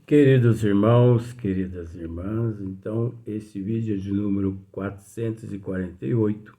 Queridos irmãos, queridas irmãs, então esse vídeo é de número 448,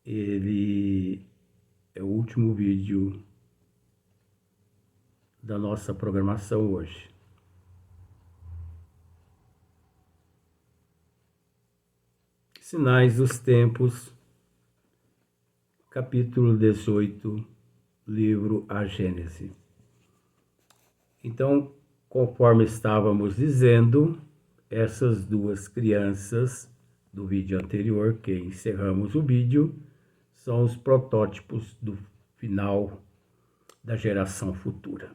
ele é o último vídeo da nossa programação hoje. Sinais dos Tempos, capítulo 18, livro A Gênese. Então, conforme estávamos dizendo, essas duas crianças do vídeo anterior, que encerramos o vídeo, são os protótipos do final da geração futura.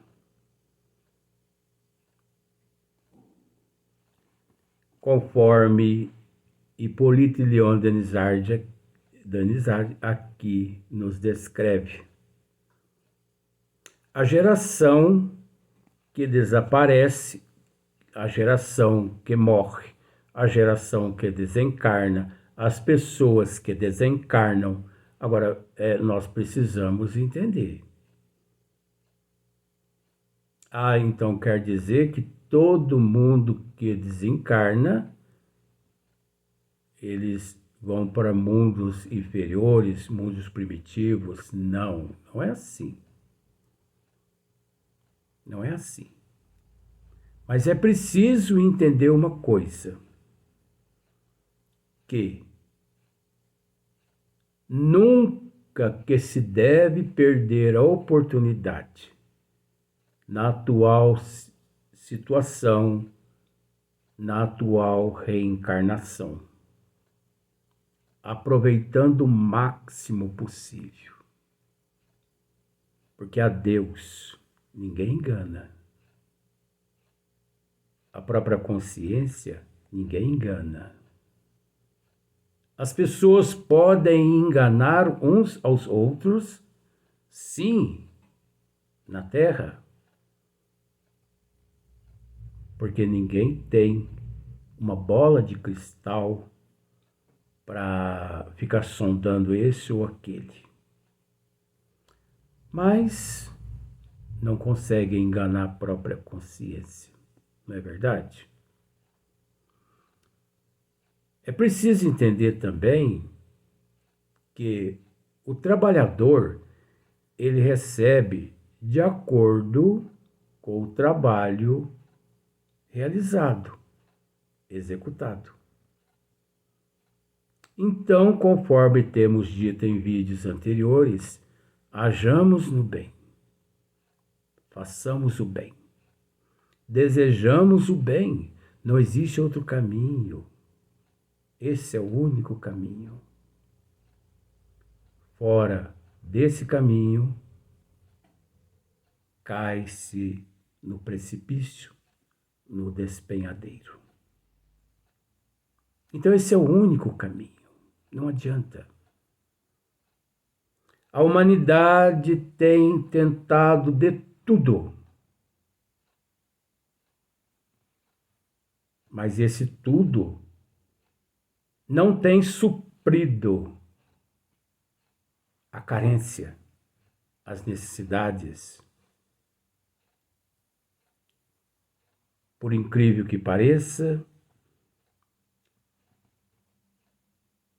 Conforme Hippolyte Léon Denisard aqui nos descreve, a geração que desaparece, a geração que morre, a geração que desencarna, as pessoas que desencarnam. Agora, nós precisamos entender. Então quer dizer que todo mundo que desencarna, eles vão para mundos inferiores, mundos primitivos? Não, não é assim. Não é assim. Mas é preciso entender uma coisa, que nunca que se deve perder a oportunidade na atual situação, na atual reencarnação, aproveitando o máximo possível. Porque a Deus ninguém engana. A própria consciência ninguém engana. As pessoas podem enganar uns aos outros, sim, na Terra, porque ninguém tem uma bola de cristal para ficar sondando esse ou aquele. Mas não consegue enganar a própria consciência, não é verdade? É preciso entender também que o trabalhador, ele recebe de acordo com o trabalho realizado, executado. Então, conforme temos dito em vídeos anteriores, hajamos no bem, façamos o bem, desejamos o bem, não existe outro caminho. Esse é o único caminho. Fora desse caminho, cai-se no precipício, no despenhadeiro. Então esse é o único caminho, não adianta. A humanidade tem tentado de tudo, mas esse tudo não tem suprido a carência, as necessidades. Por incrível que pareça,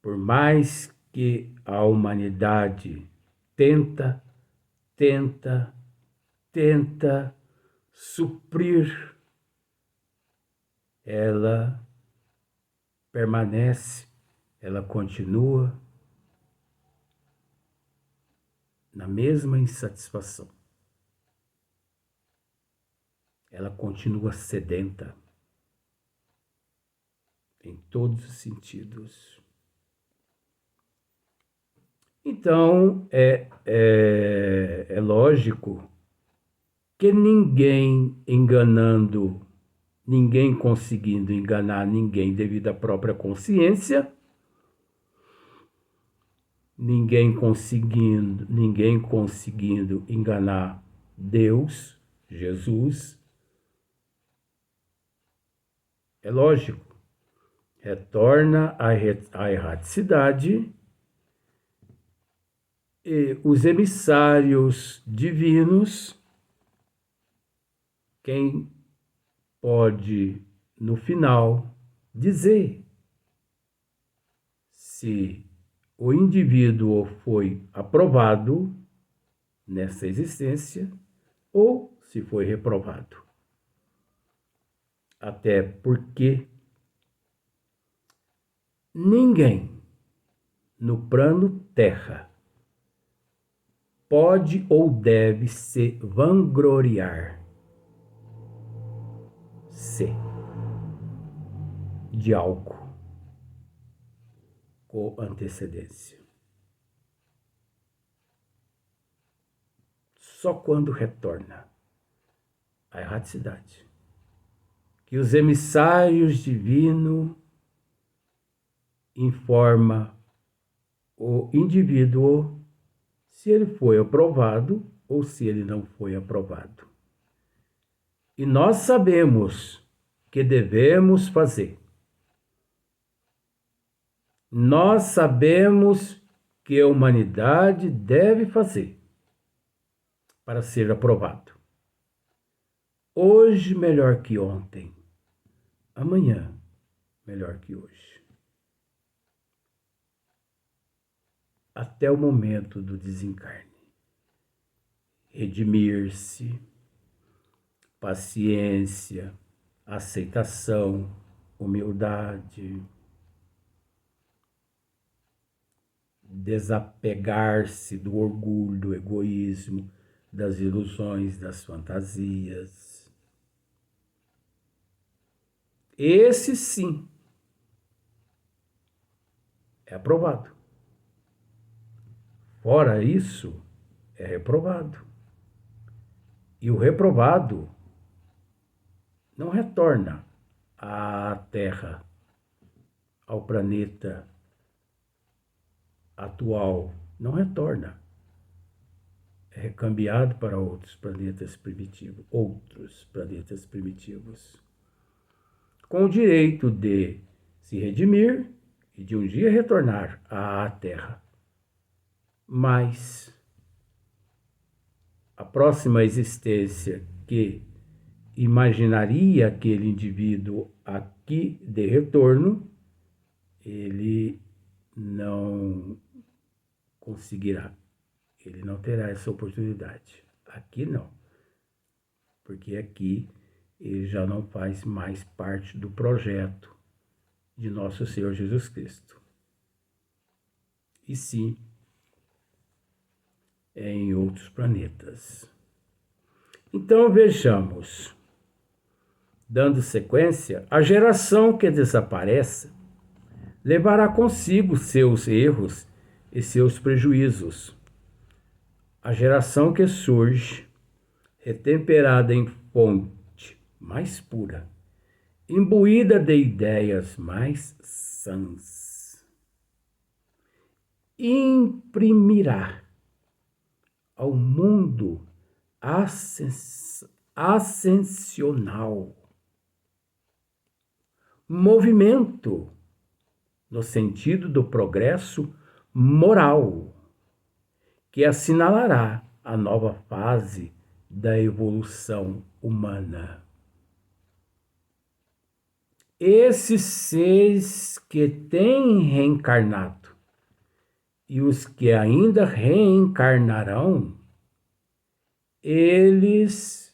por mais que a humanidade tenta suprir, ela permanece, ela continua na mesma insatisfação. Ela continua sedenta em todos os sentidos. Então, é lógico que ninguém enganando, ninguém conseguindo enganar ninguém devido à própria consciência, ninguém conseguindo enganar Deus, Jesus, é lógico, retorna à erraticidade. E os emissários divinos, quem pode, no final, dizer se o indivíduo foi aprovado nessa existência ou se foi reprovado. Até porque ninguém no plano Terra pode ou deve se vangloriar-se de algo com antecedência. Só quando retorna a erraticidade que os emissários divinos informam o indivíduo se ele foi aprovado ou se ele não foi aprovado. E nós sabemos que devemos fazer. Nós sabemos que a humanidade deve fazer para ser aprovado. Hoje melhor que ontem, amanhã melhor que hoje. Até o momento do desencarne. Redimir-se, paciência, aceitação, humildade, desapegar-se do orgulho, do egoísmo, das ilusões, das fantasias. Esse sim é aprovado. Fora isso, é reprovado. E o reprovado não retorna à Terra, ao planeta atual. Não retorna. É recambiado para outros planetas primitivos. Com o direito de se redimir e de um dia retornar à Terra. Mas a próxima existência que imaginaria aquele indivíduo aqui de retorno, ele não conseguirá. Ele não terá essa oportunidade. Aqui não. Porque aqui ele já não faz mais parte do projeto de nosso Senhor Jesus Cristo. E sim, em outros planetas. Então vejamos, dando sequência, a geração que desaparece levará consigo seus erros e seus prejuízos. A geração que surge, retemperada em fonte mais pura, imbuída de ideias mais sãs, imprimirá ao mundo ascensional movimento no sentido do progresso moral, que assinalará a nova fase da evolução humana. Esses seres que têm reencarnado e os que ainda reencarnarão, eles,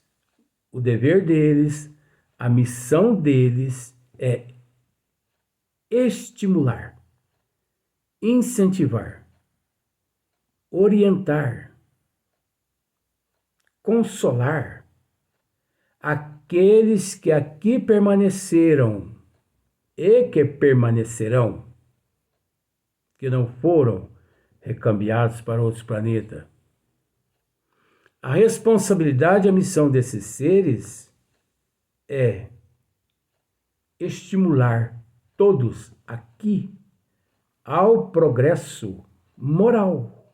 o dever deles, a missão deles é estimular, incentivar, orientar, consolar aqueles que aqui permaneceram e que permanecerão, que não foram recambiados para outros planetas. A responsabilidade e a missão desses seres é estimular todos aqui ao progresso moral,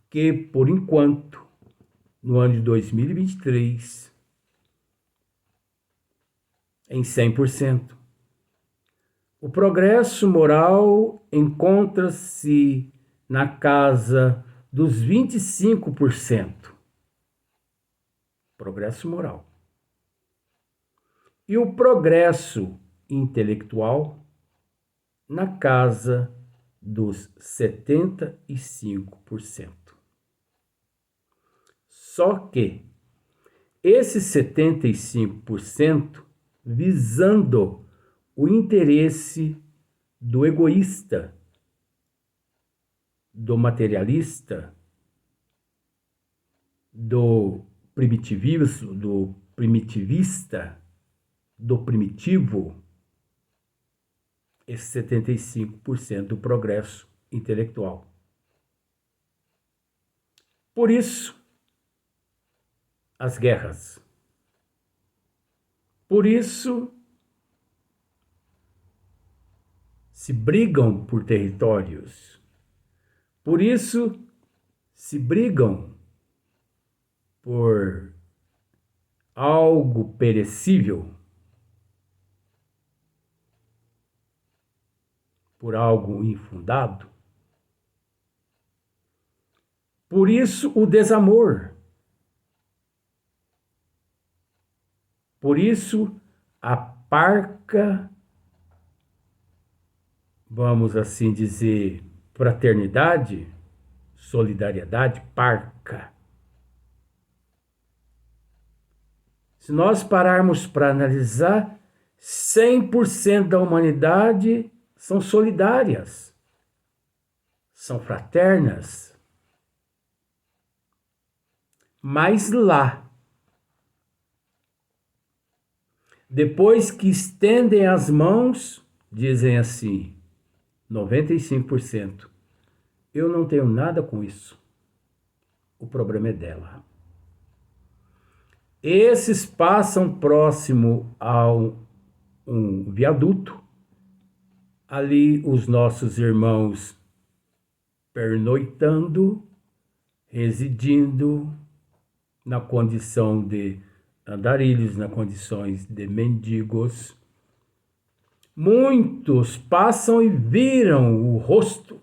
que, por enquanto, no ano de 2023, em 100%, o progresso moral encontra-se na casa dos 25%. Progresso moral. e o progresso intelectual na casa dos 75%. Só que esses 75% visando o interesse do egoísta, do materialista, do primitivista, do primitivo, esse 75% do progresso intelectual. Por isso, as guerras. Por isso, se brigam por territórios. Por isso, se brigam por algo perecível, por algo infundado. Por isso, o desamor. Por isso, a parca, vamos assim dizer, fraternidade, solidariedade, parca. Se nós pararmos para analisar, 100% da humanidade são solidárias, são fraternas. Mas lá, depois que estendem as mãos, dizem assim, 95%, eu não tenho nada com isso. O problema é dela. Esses passam próximo a um viaduto. Ali os nossos irmãos pernoitando, residindo na condição de andarilhos, na condições de mendigos. Muitos passam e viram o rosto.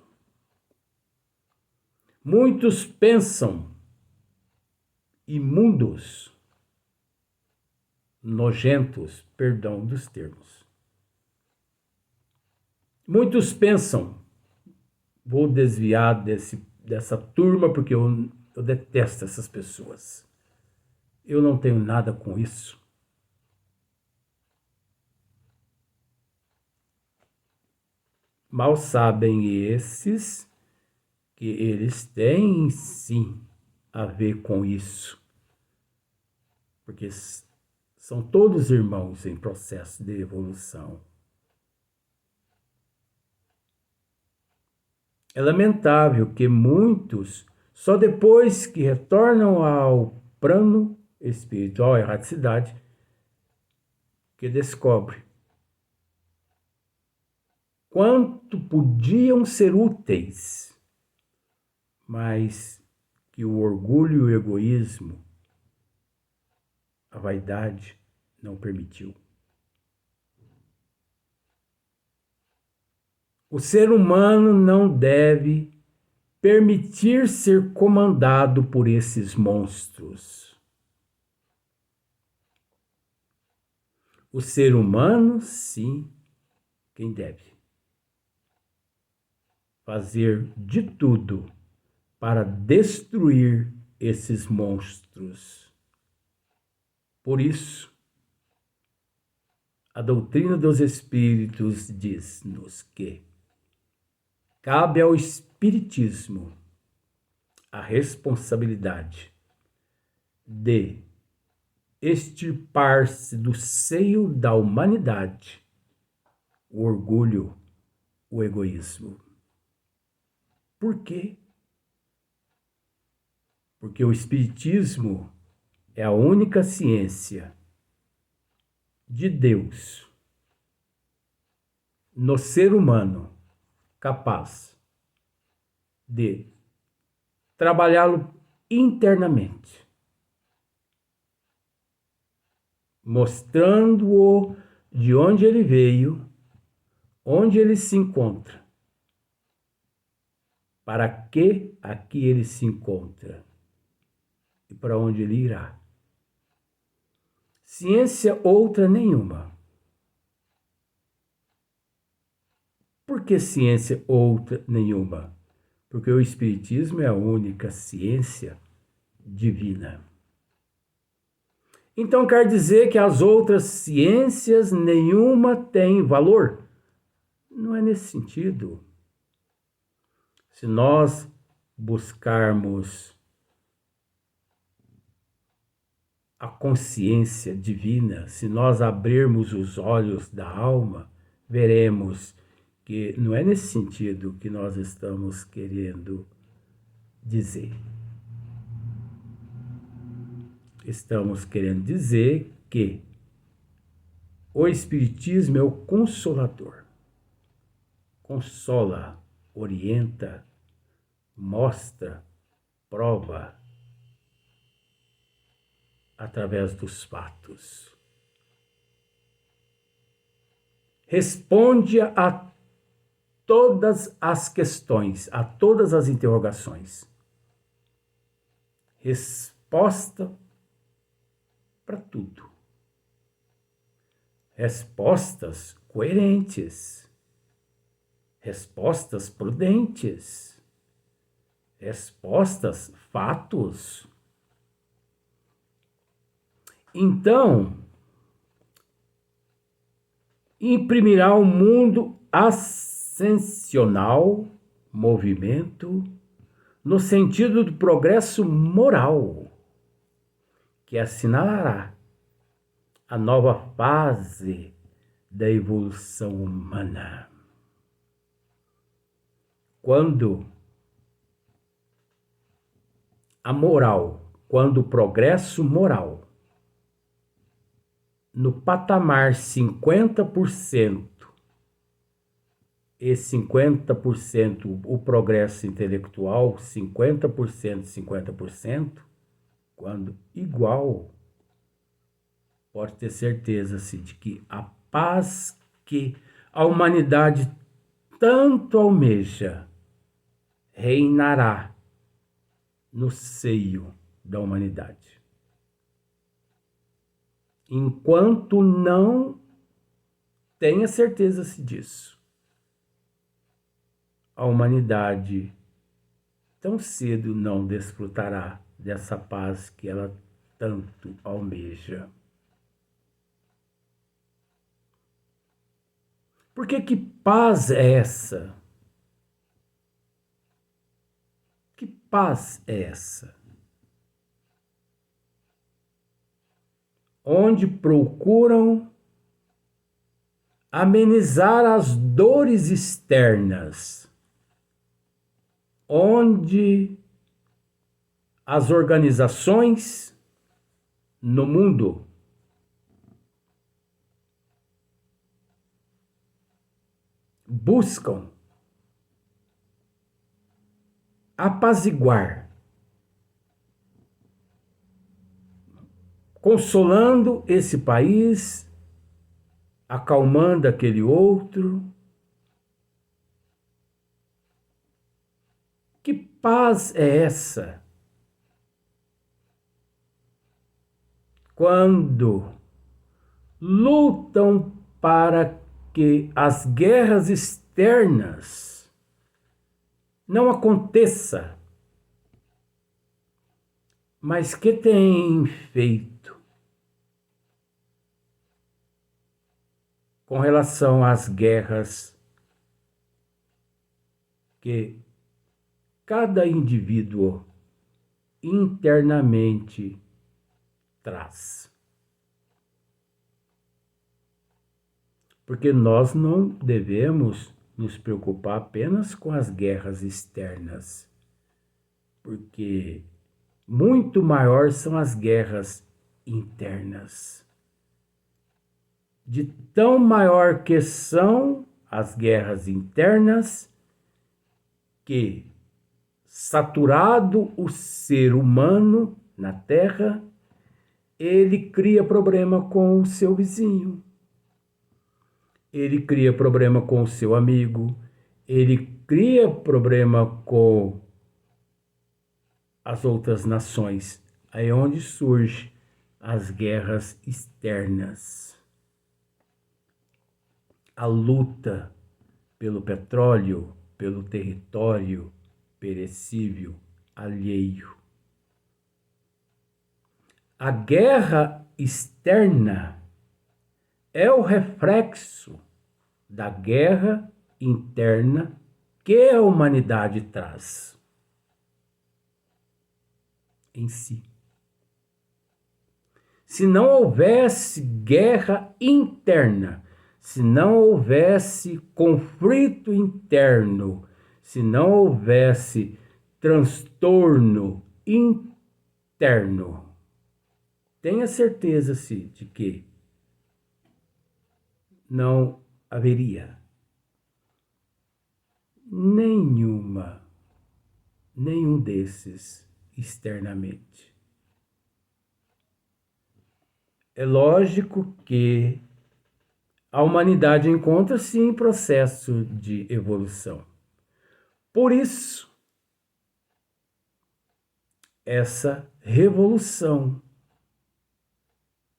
Muitos pensam imundos, nojentos, perdão dos termos. Muitos pensam, vou desviar dessa turma porque eu detesto essas pessoas. Eu não tenho nada com isso. Mal sabem esses que eles têm sim a ver com isso. Porque são todos irmãos em processo de evolução. É lamentável que muitos, só depois que retornam ao plano espiritual, a erraticidade, que descobrem quanto podiam ser úteis, mas que o orgulho e o egoísmo, a vaidade, não permitiu. O ser humano não deve permitir ser comandado por esses monstros. O ser humano, sim, quem deve fazer de tudo para destruir esses monstros. Por isso, a doutrina dos espíritos diz-nos que cabe ao espiritismo a responsabilidade de extirpar-se do seio da humanidade o orgulho, o egoísmo. Por quê? Porque o espiritismo é a única ciência de Deus no ser humano capaz de trabalhá-lo internamente, mostrando-o de onde ele veio, onde ele se encontra, para que aqui ele se encontra e para onde ele irá. ciência outra nenhuma. Por que ciência outra nenhuma? Porque o Espiritismo é a única ciência divina. Então quer dizer que as outras ciências nenhuma tem valor? Não é nesse sentido. Se nós buscarmos a consciência divina, se nós abrirmos os olhos da alma, veremos que não é nesse sentido que nós estamos querendo dizer. Estamos querendo dizer que o Espiritismo é o consolador. Consola, orienta, mostra, prova através dos fatos. Responde a todas as questões, a todas as interrogações. Resposta para tudo. Respostas coerentes. Respostas prudentes. Respostas fatos. Então, imprimirá ao mundo ascensional movimento no sentido do progresso moral, que assinalará a nova fase da evolução humana. Quando a moral, quando o progresso moral no patamar 50%, e 50% o progresso intelectual, 50%, 50%, quando igual, pode ter certeza de que a paz que a humanidade tanto almeja reinará no seio da humanidade. Enquanto não tenha certeza disso, a humanidade tão cedo não desfrutará dessa paz que ela tanto almeja. Porque que paz é essa? Que paz é essa? Onde procuram amenizar as dores externas, onde as organizações no mundo buscam apaziguar, consolando esse país, acalmando aquele outro. Que paz é essa? Quando lutam para que as guerras externas não aconteçam, mas que têm feito com relação às guerras que cada indivíduo internamente traz. Porque nós não devemos nos preocupar apenas com as guerras externas, porque muito maior são as guerras internas. De tão maior que são as guerras internas, que, saturado o ser humano na Terra, ele cria problema com o seu vizinho, ele cria problema com o seu amigo, ele cria problema com as outras nações. Aí é onde surge as guerras externas, a luta pelo petróleo, pelo território perecível alheio. A guerra externa é o reflexo da guerra interna que a humanidade traz em si. Se não houvesse guerra interna, se não houvesse conflito interno, se não houvesse transtorno interno, tenha certeza-se de que não haveria nenhum desses externamente. É lógico que a humanidade encontra-se em processo de evolução. Por isso, essa revolução,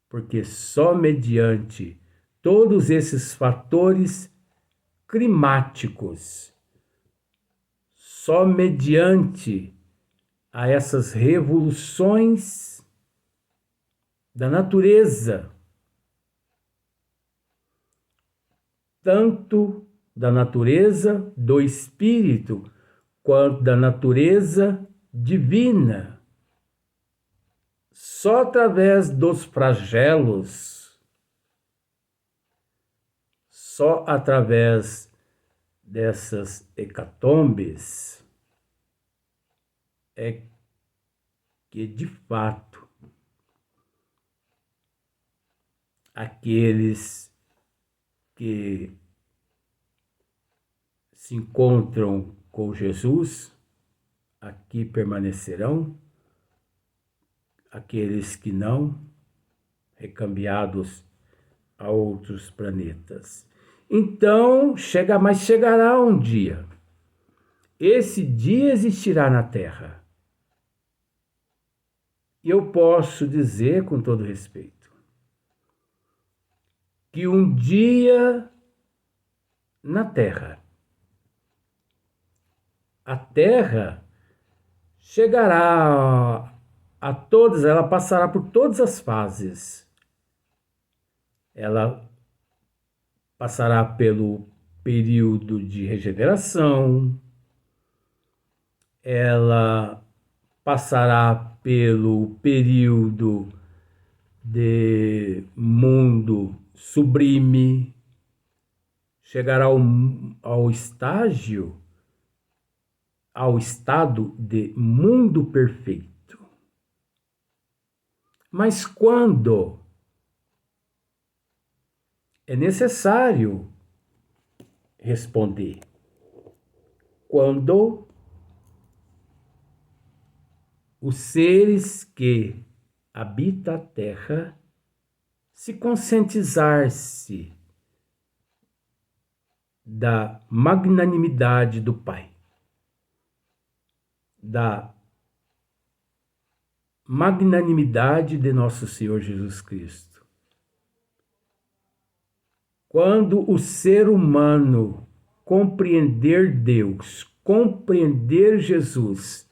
porque só mediante todos esses fatores climáticos, só mediante a essas revoluções da natureza, tanto da natureza do espírito, quanto da natureza divina, só através dos flagelos, só através dessas hecatombes, é que, de fato, aqueles que se encontram com Jesus aqui permanecerão, aqueles que não, recambiados a outros planetas. Então, mas chegará um dia. Esse dia existirá na Terra. E eu posso dizer com todo respeito que um dia na Terra, a Terra chegará a todas, ela passará por todas as fases. Ela passará pelo período de regeneração, ela passará pelo período de mundo sublime, chegará ao estado de mundo perfeito. Mas quando é necessário responder? Quando os seres que habitam a Terra se conscientizar-se da magnanimidade do Pai, da magnanimidade de nosso Senhor Jesus Cristo. Quando o ser humano compreender Deus, compreender Jesus,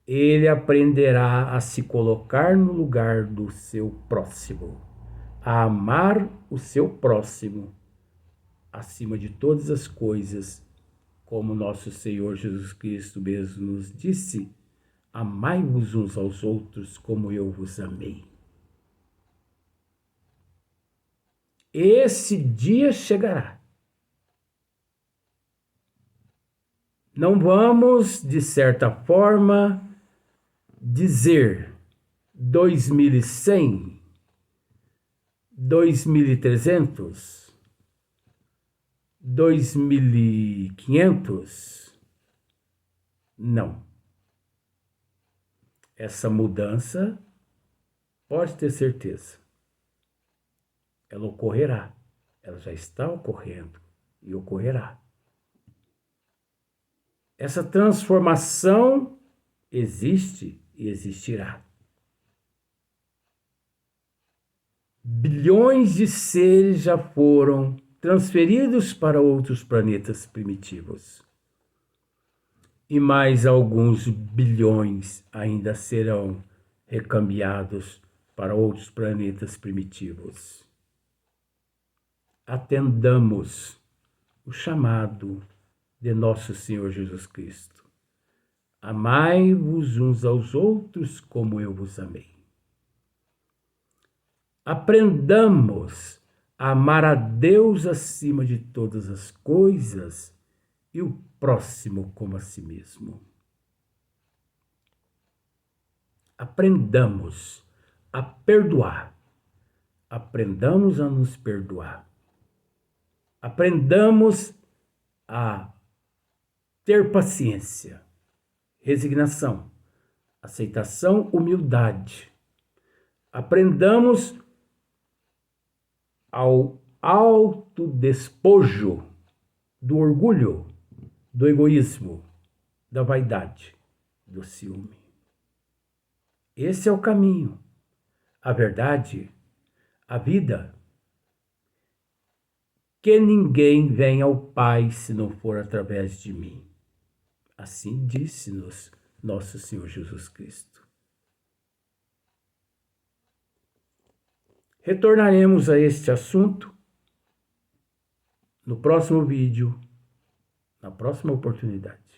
ele aprenderá a se colocar no lugar do seu próximo, a amar o seu próximo acima de todas as coisas, como nosso Senhor Jesus Cristo mesmo nos disse: amai-vos uns aos outros como eu vos amei. Esse dia chegará. Não vamos, de certa forma, dizer 2100, 2300, 2500. Não. Essa mudança, pode ter certeza, ela ocorrerá. Ela já está ocorrendo e ocorrerá. Essa transformação existe e existirá. bilhões de seres já foram transferidos para outros planetas primitivos. E mais alguns bilhões ainda serão recambiados para outros planetas primitivos. Atendamos o chamado de nosso Senhor Jesus Cristo. Amai-vos uns aos outros como eu vos amei. Aprendamos a amar a Deus acima de todas as coisas e o próximo como a si mesmo. Aprendamos a perdoar. Aprendamos a nos perdoar. Aprendamos a ter paciência, resignação, aceitação, humildade. Aprendamos ao autodespojo do orgulho, do egoísmo, da vaidade, do ciúme. Esse é o caminho, a verdade, a vida. Que ninguém venha ao Pai se não for através de mim. Assim disse-nos nosso Senhor Jesus Cristo. Retornaremos a este assunto no próximo vídeo, na próxima oportunidade.